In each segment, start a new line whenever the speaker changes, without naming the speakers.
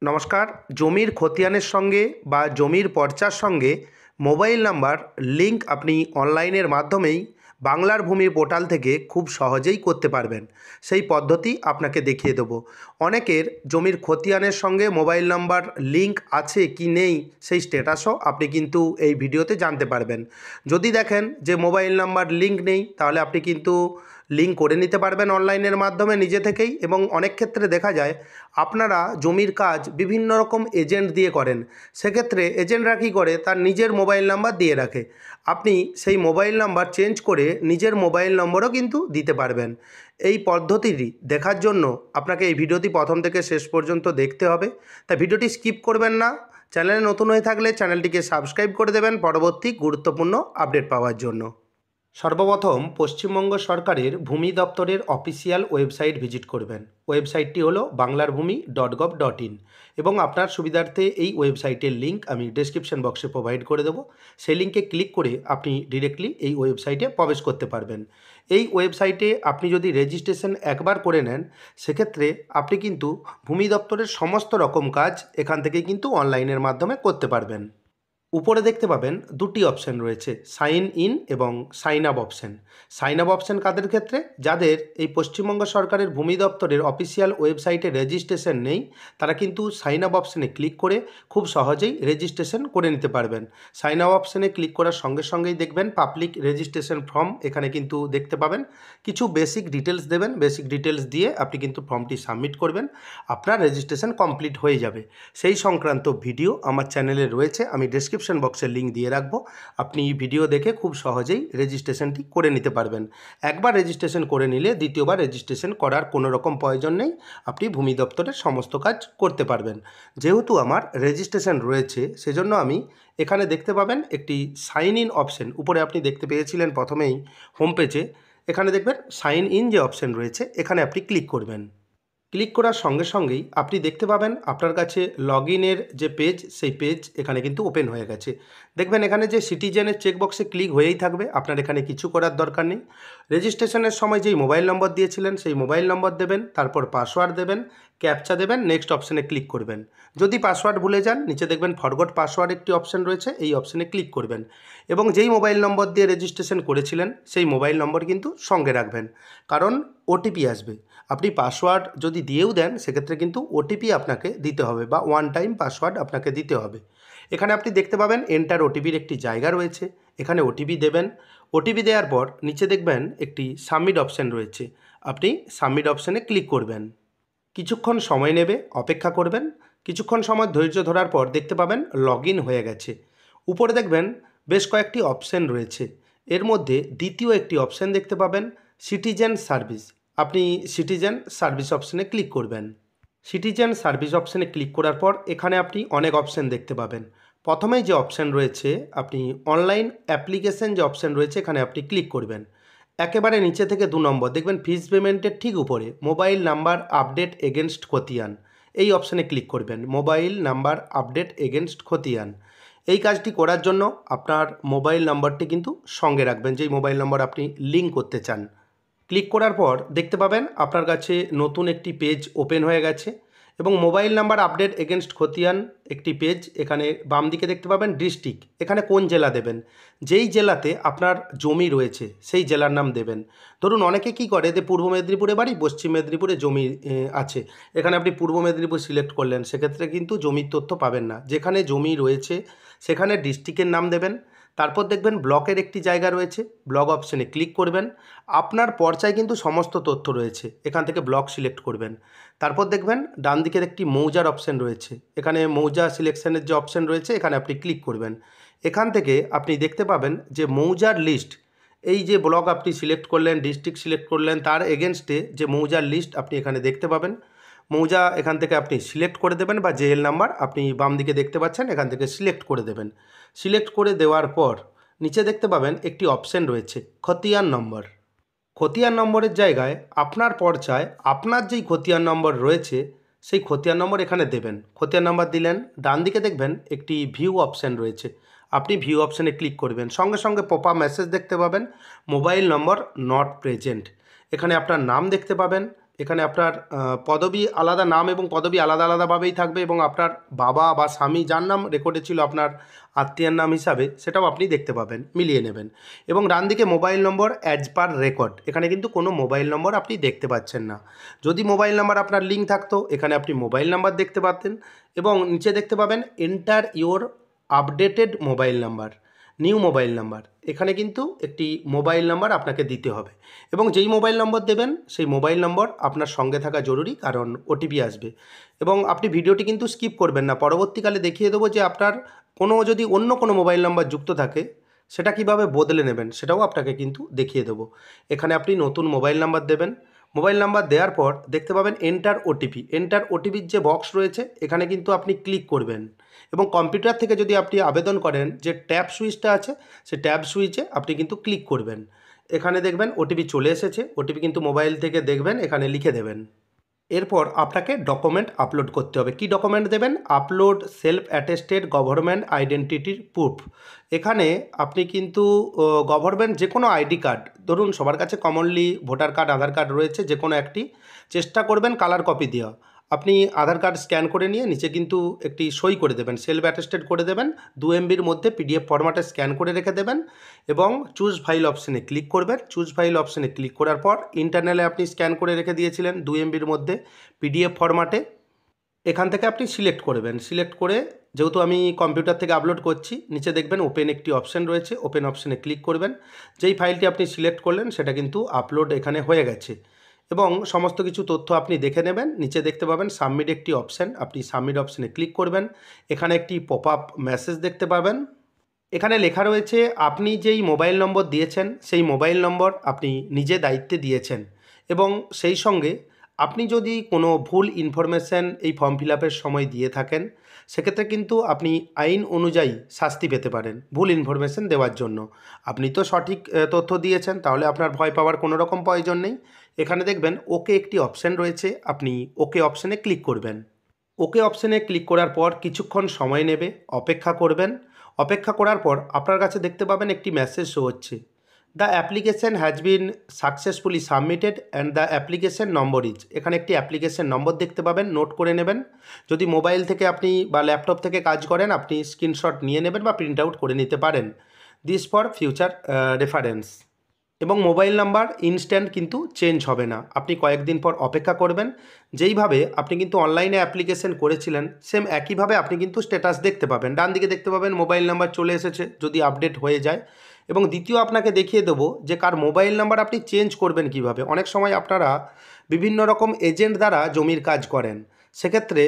নমস্কার। জমির খতিয়ানের সঙ্গে বা জমির পর্চার সঙ্গে মোবাইল নাম্বার লিঙ্ক আপনি অনলাইনের মাধ্যমেই বাংলার ভূমি পোর্টাল থেকে খুব সহজেই করতে পারবেন। সেই পদ্ধতি আপনাকে দেখিয়ে দেব। অনেকের জমির খতিয়ানের সঙ্গে মোবাইল নাম্বার লিঙ্ক আছে কি নেই সেই স্ট্যাটাসও আপনি কিন্তু এই ভিডিওতে জানতে পারবেন। যদি দেখেন যে মোবাইল নাম্বার লিঙ্ক নেই, তাহলে আপনি কিন্তু লিঙ্ক করে নিতে পারবেন অনলাইনের মাধ্যমে নিজে থেকেই। এবং অনেক ক্ষেত্রে দেখা যায় আপনারা জমির কাজ বিভিন্ন রকম এজেন্ট দিয়ে করেন, সেক্ষেত্রে এজেন্টরা কী করে, তার নিজের মোবাইল নাম্বার দিয়ে রাখে। আপনি সেই মোবাইল নাম্বার চেঞ্জ করে নিজের মোবাইল নম্বরও কিন্তু দিতে পারবেন। এই পদ্ধতিটি দেখার জন্য আপনাকে এই ভিডিওটি প্রথম থেকে শেষ পর্যন্ত দেখতে হবে, তাই ভিডিওটি স্কিপ করবেন না। চ্যানেলে নতুন হয়ে থাকলে চ্যানেলটিকে সাবস্ক্রাইব করে দেবেন পরবর্তী গুরুত্বপূর্ণ আপডেট পাওয়ার জন্য। সর্বপ্রথম পশ্চিমবঙ্গ সরকারের ভূমি দপ্তরের অফিসিয়াল ওয়েবসাইট ভিজিট করবেন। ওয়েবসাইটটি হলো banglarbhumi.gov.in এবং আপনার সুবিধার্থে এই ওয়েবসাইটের লিঙ্ক আমি ডেসক্রিপশন বক্সে প্রোভাইড করে দেবো। সেই লিঙ্কে ক্লিক করে আপনি ডিরেক্টলি এই ওয়েবসাইটে প্রবেশ করতে পারবেন। এই ওয়েবসাইটে আপনি যদি রেজিস্ট্রেশন একবার করে নেন, সেক্ষেত্রে আপনি কিন্তু ভূমি দপ্তরের সমস্ত রকম কাজ এখান থেকে কিন্তু অনলাইনের মাধ্যমে করতে পারবেন। উপরে দেখতে পাবেন দুটি অপশান রয়েছে, সাইন ইন এবং sign up option. Sign up option কাদের ক্ষেত্রে? যাদের এই পশ্চিমবঙ্গ সরকারের ভূমি দপ্তরের অফিসিয়াল ওয়েবসাইটে রেজিস্ট্রেশন নেই, তারা কিন্তু সাইন আপ অপশানে ক্লিক করে খুব সহজেই রেজিস্ট্রেশন করে নিতে পারবেন। সাইন আপ অপশানে ক্লিক করার সঙ্গে সঙ্গেই দেখবেন পাবলিক রেজিস্ট্রেশন ফর্ম এখানে কিন্তু দেখতে পাবেন। কিছু বেসিক ডিটেলস দেবেন, বেসিক ডিটেলস দিয়ে আপনি কিন্তু ফর্মটি সাবমিট করবেন, আপনার রেজিস্ট্রেশন কমপ্লিট হয়ে যাবে। সেই সংক্রান্ত ভিডিও আমার চ্যানেলে রয়েছে, আমি ডেসক্রিপশন বক্সে লিঙ্ক দিয়ে রাখবো। আপনি ভিডিও দেখে খুব সহজেই রেজিস্ট্রেশনটি করে নিতে পারবেন। একবার রেজিস্ট্রেশন করে নিলে দ্বিতীয়বার রেজিস্ট্রেশন করার কোনো রকম প্রয়োজন নেই, আপনি ভূমি দপ্তরের সমস্ত কাজ করতে পারবেন। যেহেতু আমার রেজিস্ট্রেশন রয়েছে, সেজন্য আমি এখানে দেখতে পাবেন একটি সাইন ইন অপশন, উপরে আপনি দেখতে পেয়েছিলেন প্রথমেই হোম পেজে। এখানে দেখবেন সাইন ইন যে অপশন রয়েছে, এখানে আপনি ক্লিক করবেন। ক্লিক করার সঙ্গে সঙ্গেই আপনি দেখতে পাবেন আপনার কাছে লগ ইনের যে পেজ, সেই পেজ এখানে কিন্তু ওপেন হয়ে গেছে। দেখবেন এখানে যে সিটিজেনের চেকবক্সে ক্লিক হয়েই থাকবে, আপনার এখানে কিছু করার দরকার নেই। রেজিস্ট্রেশনের সময় যেই মোবাইল নম্বর দিয়েছিলেন সেই মোবাইল নম্বর দেবেন, তারপর পাসওয়ার্ড দেবেন, ক্যাপচা দেবেন, নেক্সট অপশানে ক্লিক করবেন। যদি পাসওয়ার্ড ভুলে যান, নিচে দেখবেন ফরগট পাসওয়ার্ড একটি অপশান রয়েছে, এই অপশানে ক্লিক করবেন এবং যেই মোবাইল নম্বর দিয়ে রেজিস্ট্রেশন করেছিলেন সেই মোবাইল নম্বর কিন্তু সঙ্গে রাখবেন, কারণ ওটিপি আসবে। আপনি পাসওয়ার্ড যদি দিয়েও দেন, সেক্ষেত্রে কিন্তু ওটিপি আপনাকে দিতে হবে বা ওয়ান টাইম পাসওয়ার্ড আপনাকে দিতে হবে। এখানে আপনি দেখতে পাবেন এন্টার ওটিপির একটি জায়গা রয়েছে, এখানে ওটিপি দেবেন। ওটিপি দেওয়ার পর নিচে দেখবেন একটি সাবমিট অপশান রয়েছে, আপনি সাবমিট অপশানে ক্লিক করবেন। কিছুক্ষণ সময় নেবে, অপেক্ষা করবেন। কিছুক্ষণ সময় ধৈর্য ধরার পর দেখতে পাবেন লগ ইন হয়ে গেছে। উপরে দেখবেন বেশ কয়েকটি অপশান রয়েছে, এর মধ্যে দ্বিতীয় একটি অপশান দেখতে পাবেন সিটিজেন সার্ভিস। আপনি সিটিজেন সার্ভিস অপশানে ক্লিক করবেন। সিটিজেন সার্ভিস অপশানে ক্লিক করার পর এখানে আপনি অনেক অপশান দেখতে পাবেন। প্রথমেই যে অপশান রয়েছে, আপনি অনলাইন অ্যাপ্লিকেশন যে অপশান রয়েছে, এখানে আপনি ক্লিক করবেন। একেবারে নিচে থেকে 2 নম্বর দেখবেন ফিস পেমেন্টের ঠিক উপরে মোবাইল নাম্বার আপডেট এগেনস্ট খতিয়ান, এই অপশানে ক্লিক করবেন। মোবাইল নাম্বার আপডেট এগেনস্ট খতিয়ান, এই কাজটি করার জন্য আপনার মোবাইল নাম্বারটি কিন্তু সঙ্গে রাখবেন, যেই মোবাইল নাম্বার আপনি লিঙ্ক করতে চান। ক্লিক করার পর দেখতে পাবেন আপনার কাছে নতুন একটি পেজ ওপেন হয়ে গেছে এবং মোবাইল নাম্বার আপডেট এগেনস্ট খতিয়ান একটি পেজ। এখানে বাম দিকে দেখতে পাবেন ডিস্ট্রিক্ট, এখানে কোন জেলা দেবেন, যেই জেলাতে আপনার জমি রয়েছে সেই জেলার নাম দেবেন। ধরুন অনেকে কি করে, যে পূর্ব মেদিনীপুরে বাড়ি, পশ্চিম মেদিনীপুরে জমি আছে, এখানে আপনি পূর্ব মেদিনীপুর সিলেক্ট করলেন, সেক্ষেত্রে কিন্তু জমির তথ্য পাবেন না। যেখানে জমি রয়েছে সেখানে ডিস্ট্রিক্টের নাম দেবেন। তারপর দেখবেন ব্লকের একটি জায়গা রয়েছে, ব্লক অপশানে ক্লিক করবেন। আপনার পর্চায় কিন্তু সমস্ত তথ্য রয়েছে, এখান থেকে ব্লক সিলেক্ট করবেন। তারপর দেখবেন ডান দিকের একটি মৌজার অপশান রয়েছে, এখানে মৌজা সিলেকশনের যে অপশান রয়েছে এখানে আপনি ক্লিক করবেন। এখান থেকে আপনি দেখতে পাবেন যে মৌজার লিস্ট, এই যে ব্লক আপনি সিলেক্ট করলেন, ডিস্ট্রিক্ট সিলেক্ট করলেন, তার এগেনস্টে যে মৌজার লিস্ট আপনি এখানে দেখতে পাবেন। মৌজা এখান থেকে আপনি সিলেক্ট করে দেবেন বা জেএল নাম্বার আপনি বাম দিকে দেখতে পাচ্ছেন, এখান থেকে সিলেক্ট করে দেবেন। সিলেক্ট করে দেওয়ার পর নিচে দেখতে পাবেন একটি অপশান রয়েছে খতিয়ান নম্বর। খতিয়ান নম্বরের জায়গায় আপনার পর্চায় আপনার যেই খতিয়ান নম্বর রয়েছে সেই খতিয়ান নম্বর এখানে দেবেন। খতিয়ান নম্বর দিলেন, ডান দিকে দেখবেন একটি ভিউ অপশান রয়েছে, আপনি ভিউ অপশানে ক্লিক করবেন। সঙ্গে সঙ্গে পপআপ মেসেজ দেখতে পাবেন মোবাইল নম্বর নট প্রেজেন্ট। এখানে আপনার নাম দেখতে পাবেন এখানে আপনার পদবি আলাদা, নাম এবং পদবি আলাদা আলাদাভাবেই থাকবে এবং আপনার বাবা বা স্বামী যার নাম রেকর্ডে ছিল আপনার আত্মীয়ার নাম হিসাবে, সেটাও আপনি দেখতে পাবেন, মিলিয়ে নেবেন। এবং ডান দিকে মোবাইল নম্বর অ্যাজ পার রেকর্ড, এখানে কিন্তু কোনো মোবাইল নম্বর আপনি দেখতে পাচ্ছেন না। যদি মোবাইল নাম্বার আপনার লিঙ্ক থাকতো এখানে আপনি মোবাইল নাম্বার দেখতে পাতেন এবং নিচে দেখতে পাবেন enter your updated mobile number, new mobile number. এখানে কিন্তু একটি মোবাইল নাম্বার আপনাকে দিতে হবে এবং যেই মোবাইল নম্বর দেবেন সেই মোবাইল নম্বর আপনার সঙ্গে থাকা জরুরি, কারণ ওটিপি আসবে। এবং আপনি ভিডিওটি কিন্তু স্কিপ করবেন না, পরবর্তীকালে দেখিয়ে দেবো যে আপনার যদি অন্য কোনো মোবাইল নাম্বার যুক্ত থাকে সেটা কিভাবে বদলে নেবেন সেটাও আপনাকে কিন্তু দেখিয়ে দেবো। এখানে আপনি নতুন মোবাইল নাম্বার দেবেন। মোবাইল নাম্বার দেওয়ার পর দেখতে পাবেন এন্টার ওটিপি। এন্টার ওটিপির যে বক্স রয়েছে এখানে কিন্তু আপনি ক্লিক করবেন এবং কম্পিউটার থেকে যদি আপনি আবেদন করেন যে ট্যাব সুইচটা আছে, সে ট্যাব সুইচে আপনি কিন্তু ক্লিক করবেন। এখানে দেখবেন ওটিপি চলে এসেছে, ওটিপি কিন্তু মোবাইল থেকে দেখবেন, এখানে লিখে দেবেন। এরপর আপনাকে ডকুমেন্ট আপলোড করতে হবে। কি ডকুমেন্ট দেবেন? আপলোড সেলফ অ্যাটেস্টেড গভর্নমেন্ট আইডেন্টিটির প্রুফ। এখানে আপনি কিন্তু গভর্নমেন্ট যে কোনো আইডি কার্ড, ধরুন সবার কাছে কমনলি ভোটার কার্ড, আধার কার্ড রয়েছে, যে কোনো একটি চেষ্টা করবেন কালার কপি দেওয়া। আপনি আধার কার্ড স্ক্যান করে নিয়ে নিচে কিন্তু একটি সই করে দেবেন, সেলফ অ্যাটেস্টেড করে দেবেন, 2 MBর মধ্যে পিডিএফ ফরম্যাটে স্ক্যান করে রেখে দেবেন এবং চুজ ফাইল অপশানে ক্লিক করবেন। চুজ ফাইল অপশানে ক্লিক করার পর ইন্টারনালে আপনি স্ক্যান করে রেখে দিয়েছিলেন 2 MBর মধ্যে পিডিএফ ফরম্যাটে, এখান থেকে আপনি সিলেক্ট করবেন। সিলেক্ট করে, যেহেতু আমি কম্পিউটার থেকে আপলোড করছি, নিচে দেখবেন ওপেন একটি অপশান রয়েছে, ওপেন অপশানে ক্লিক করবেন। যেই ফাইলটি আপনি সিলেক্ট করলেন সেটা কিন্তু আপলোড এখানে হয়ে গেছে এবং সমস্ত কিছু তথ্য আপনি দেখে নেবেন। নিচে দেখতে পাবেন সাবমিট একটি অপশান, আপনি সাবমিট অপশানে ক্লিক করবেন। এখানে একটি পপ আপ মেসেজ দেখতে পাবেন, এখানে লেখা রয়েছে আপনি যেই মোবাইল নম্বর দিয়েছেন সেই মোবাইল নম্বর আপনি নিজে দায়িত্বে দিয়েছেন এবং সেই সঙ্গে আপনি যদি কোনো ভুল ইনফরমেশান এই ফর্ম ফিল আপের সময় দিয়ে থাকেন সেক্ষেত্রে কিন্তু আপনি আইন অনুযায়ী শাস্তি পেতে পারেন ভুল ইনফরমেশান দেওয়ার জন্য। আপনি তো সঠিক তথ্য দিয়েছেন, তাহলে আপনার ভয় পাওয়ার কোনো রকম প্রয়োজন নেই। এখানে দেখবেন ওকে একটি অপশান রয়েছে, আপনি ওকে অপশানে ক্লিক করবেন। ওকে অপশানে ক্লিক করার পর কিছুক্ষণ সময় নেবে, অপেক্ষা করবেন। অপেক্ষা করার পর আপনার কাছে দেখতে পাবেন একটি মেসেজ শো হচ্ছে, the application has been successfully submitted and the application number is. এখানে একটি অ্যাপ্লিকেশন নম্বর দেখতে পাবেন, নোট করে নেবেন। যদি মোবাইল থেকে আপনি বা ল্যাপটপ থেকে কাজ করেন আপনি স্ক্রিনশট নিয়ে নেবেন বা প্রিন্ট আউট করে নিতে পারেন, দিস ফর ফিউচার রেফারেন্স। এবং মোবাইল নাম্বার ইনস্ট্যান্ট কিন্তু চেঞ্জ হবে না, আপনি কয়েকদিন পর অপেক্ষা করবেন। যেইভাবে আপনি কিন্তু অনলাইনে অ্যাপ্লিকেশন করেছিলেন সেম একইভাবে আপনি কিন্তু স্ট্যাটাস দেখতে পাবেন। ডান দিকে দেখতে পাবেন মোবাইল নাম্বার চলে এসেছে যদি আপডেট হয়ে যায়। এবং দ্বিতীয় আপনাকে দেখিয়ে দেবো যে কার মোবাইল নাম্বার আপনি চেঞ্জ করবেন কিভাবে। অনেক সময় আপনারা বিভিন্ন রকম এজেন্ট দ্বারা জমির কাজ করেন, সেক্ষেত্রে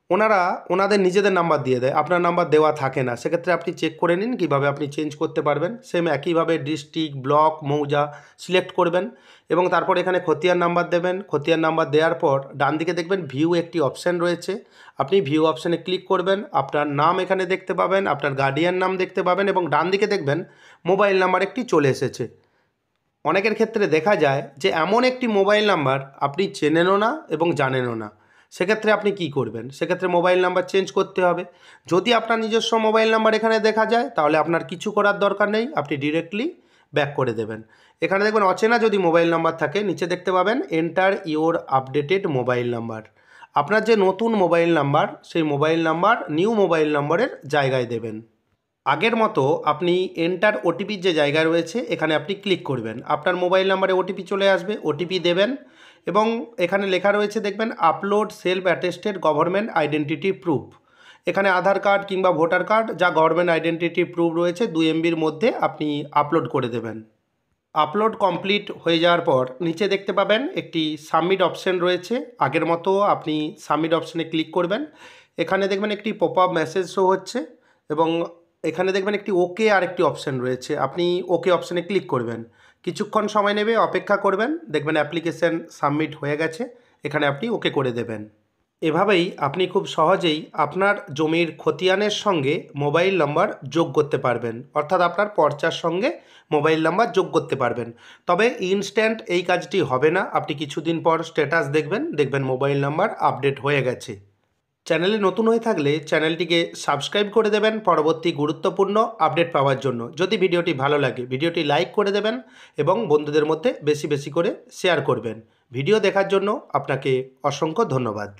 ওনারা ওনাদের নিজেদের নাম্বার দিয়ে দেয়, আপনার নাম্বার দেওয়া থাকে না। সেক্ষেত্রে আপনি চেক করে নিন কীভাবে আপনি চেঞ্জ করতে পারবেন। সেম একইভাবে ডিস্ট্রিক্ট, ব্লক, মৌজা সিলেক্ট করবেন এবং তারপর এখানে খতিয়ান নাম্বার দেবেন। খতিয়ান নাম্বার দেওয়ার পর ডান দিকে দেখবেন ভিউ একটি অপশান রয়েছে, আপনি ভিউ অপশানে ক্লিক করবেন। আপনার নাম এখানে দেখতে পাবেন, আপনার গার্ডিয়ান নাম দেখতে পাবেন এবং ডান দিকে দেখবেন মোবাইল নাম্বার একটি চলে এসেছে। অনেকের ক্ষেত্রে দেখা যায় যে এমন একটি মোবাইল নাম্বার আপনি চেনেনও না এবং জানেনও না, সেক্ষেত্রে আপনি কি করবেন? সেক্ষেত্রে মোবাইল নাম্বার চেঞ্জ করতে হবে। যদি আপনার নিজস্ব মোবাইল নাম্বার এখানে দেখা যায় তাহলে আপনার কিছু করার দরকার নেই, আপনি ডিরেক্টলি ব্যাক করে দেবেন। এখানে দেখবেন অচেনা যদি মোবাইল নাম্বার থাকে নিচে দেখতে পাবেন enter your updated mobile number. আপনার যে নতুন মোবাইল নাম্বার সেই মোবাইল নাম্বার নিউ মোবাইল নম্বরের জায়গায় দেবেন। আগের মতো আপনি এন্টার ওটিপির যে জায়গা রয়েছে এখানে আপনি ক্লিক করবেন, আপনার মোবাইল নাম্বারে ওটিপি চলে আসবে, ওটিপি দেবেন এবং এখানে লেখা রয়েছে দেখবেন upload self attested government identity proof. এখানে আধার কার্ড কিংবা ভোটার কার্ড যা গভর্নমেন্ট আইডেন্টিটি প্রুফ রয়েছে 2 MBর মধ্যে আপনি আপলোড করে দেবেন। আপলোড কমপ্লিট হয়ে যাওয়ার পর নিচে দেখতে পাবেন একটি সাবমিট অপশান রয়েছে, আগের মতো আপনি সাবমিট অপশানে ক্লিক করবেন। এখানে দেখবেন একটি পপ আপ মেসেজ শো হচ্ছে এবং এখানে দেখবেন একটি ওকে আর একটি অপশান রয়েছে, আপনি ওকে অপশানে ক্লিক করবেন। কিছুক্ষণ সময় নেবে, অপেক্ষা করবেন, দেখবেন অ্যাপ্লিকেশান সাবমিট হয়ে গেছে, এখানে আপনি ওকে করে দেবেন। এভাবেই আপনি খুব সহজেই আপনার জমির খতিয়ানের সঙ্গে মোবাইল নাম্বার যোগ করতে পারবেন, অর্থাৎ আপনার পর্চার সঙ্গে মোবাইল নাম্বার যোগ করতে পারবেন। তবে ইনস্ট্যান্ট এই কাজটি হবে না, আপনি কিছুদিন পর স্ট্যাটাস দেখবেন মোবাইল নাম্বার আপডেট হয়ে গেছে। চ্যানেলে নতুন হয়ে থাকলে চ্যানেলটিকে সাবস্ক্রাইব করে দেবেন পরবর্তী গুরুত্বপূর্ণ আপডেট পাওয়ার জন্য। যদি ভিডিওটি ভালো লাগে ভিডিওটি লাইক করে দেবেন এবং বন্ধুদের মধ্যে বেশি বেশি করে শেয়ার করবেন। ভিডিও দেখার জন্য আপনাকে অসংখ্য ধন্যবাদ।